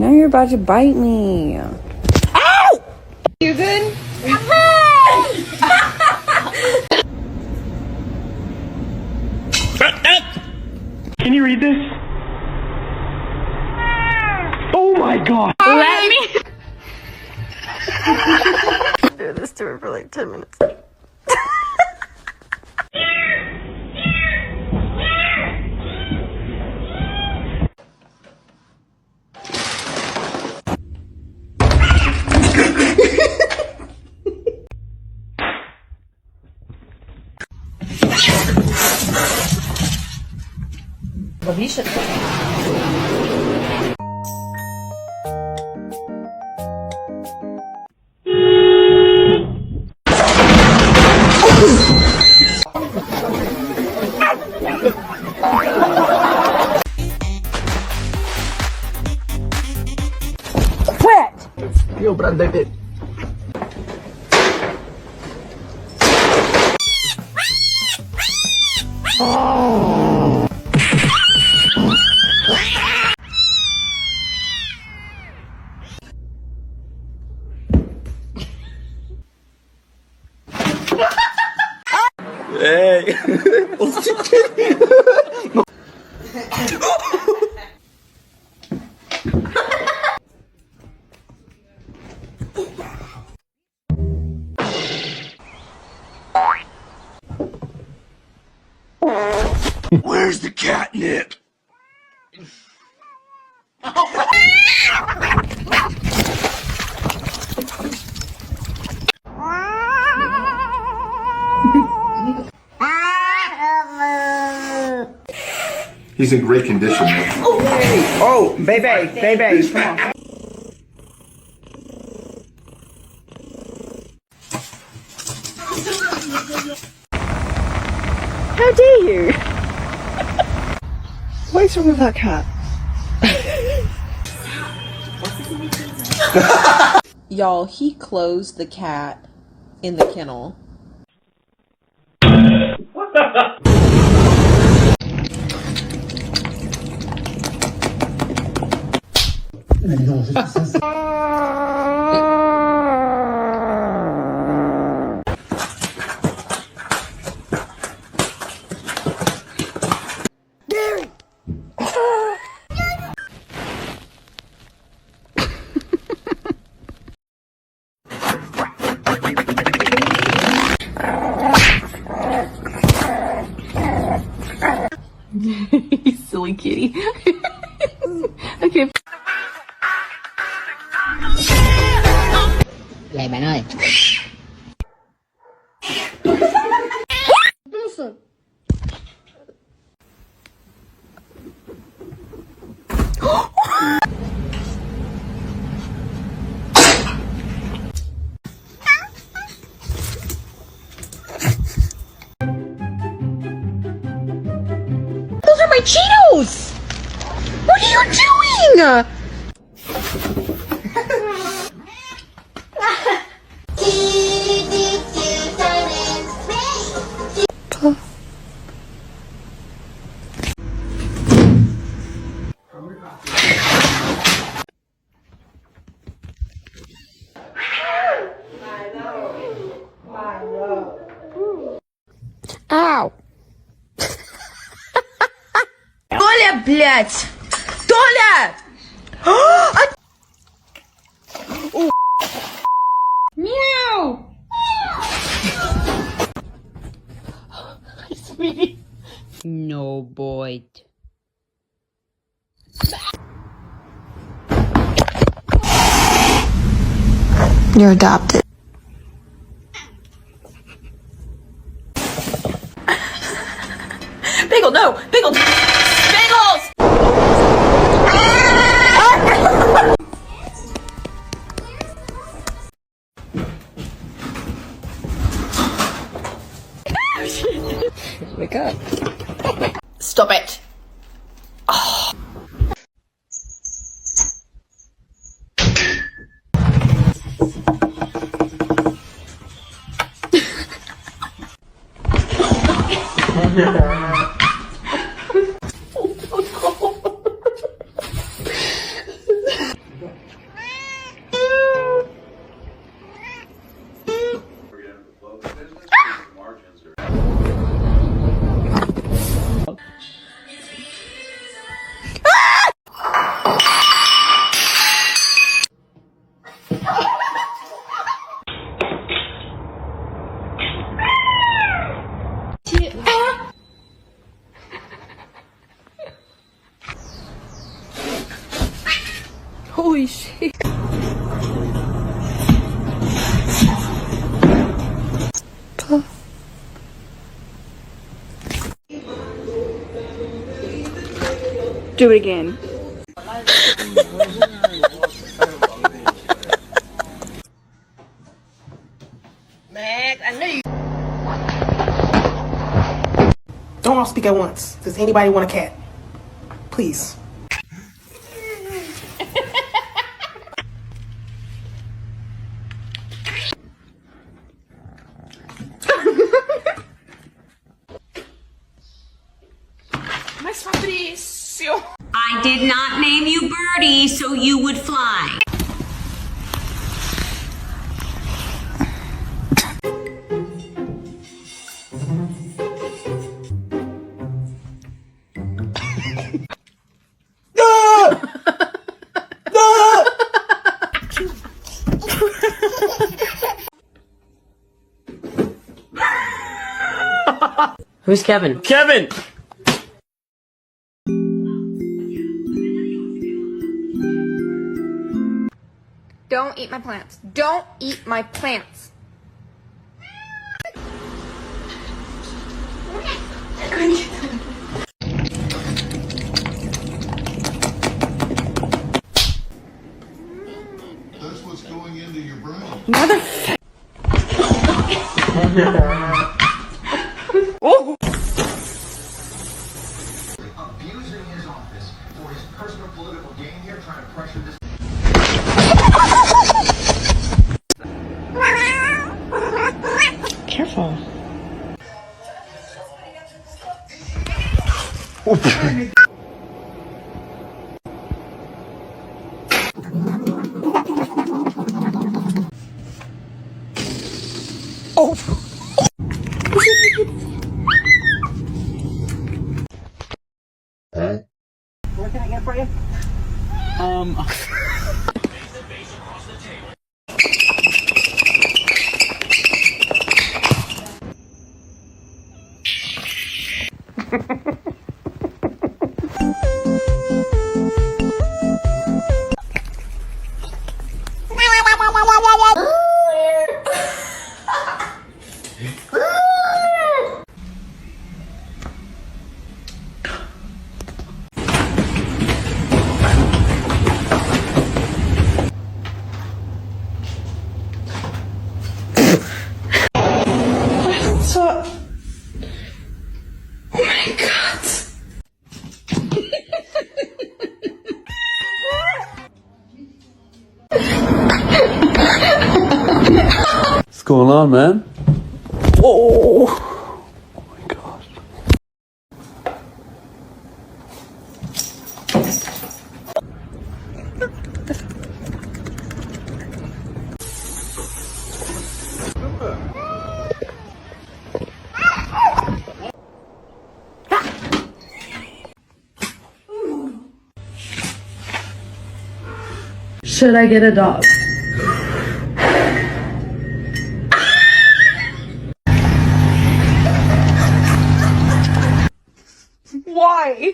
Now you're about to bite me. Ow! You good? Can you read this? Oh my god! Let me do this to her for like 10 minutes. Io prendo te. Ehi, where's the catnip? He's in great condition. Oh, baby, come on. How dare you? What is wrong with that cat? Y'all, he closed the cat in the kennel. You silly kitty. Okay. Vậy bạn ơi. Those are my Cheetos! What are you doing? Ow! Толя, блядь! Толя! Meow! Sweetie. No boy. You're adopted. Bagel, no! Bagel! Bagels! Wake up. Stop it. Holy shit. Do it again. Don't all speak at once. Does anybody want a cat? Please. I did not name you Birdie so you would fly. Who's Kevin? Kevin! Don't eat my plants. Don't eat my plants. That's what's going into your brain. Abusing his office for his personal political gain here, trying to pressure this. Careful. What can I get for you? So, oh my god. What's going on, man? Oh my gosh. Should I get a dog? Why?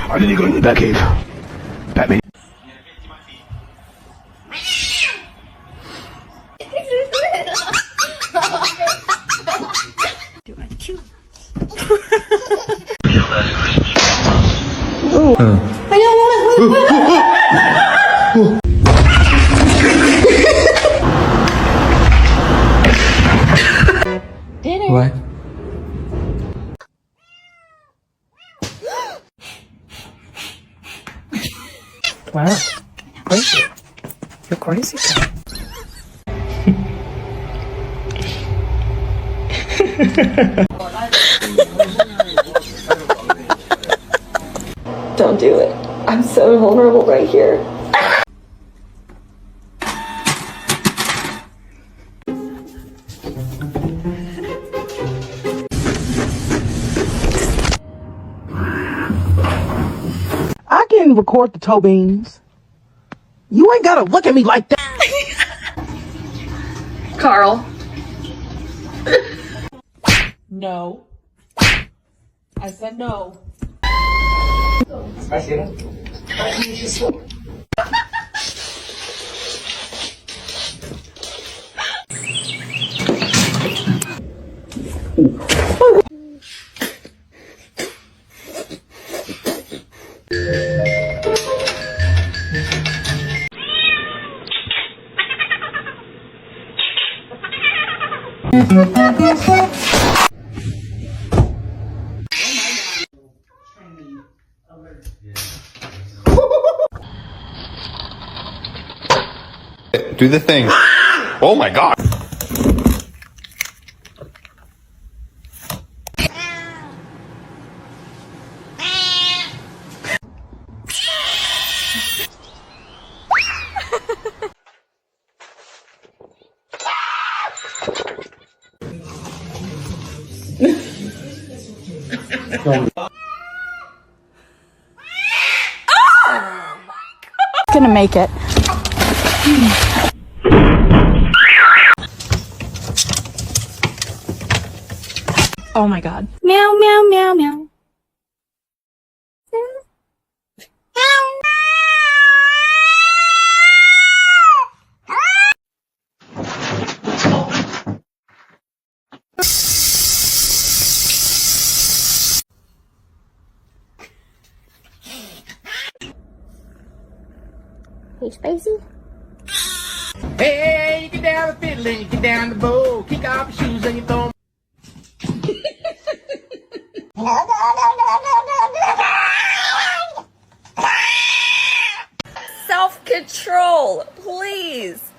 I didn't go in the back cave. Batman. What? Wow. Crazy. You're crazy. Don't do it. I'm so vulnerable right here. I can record the toe beans. You ain't gotta look at me like that. Carl. No. I said no. Do the thing. Oh my god. Gonna make it. Oh my god. Meow, meow, meow, meow. Hey, Spacey. Hey, you get down the fiddle and you get down the bow. Kick off your shoes and you throw 'em. Self-control, please.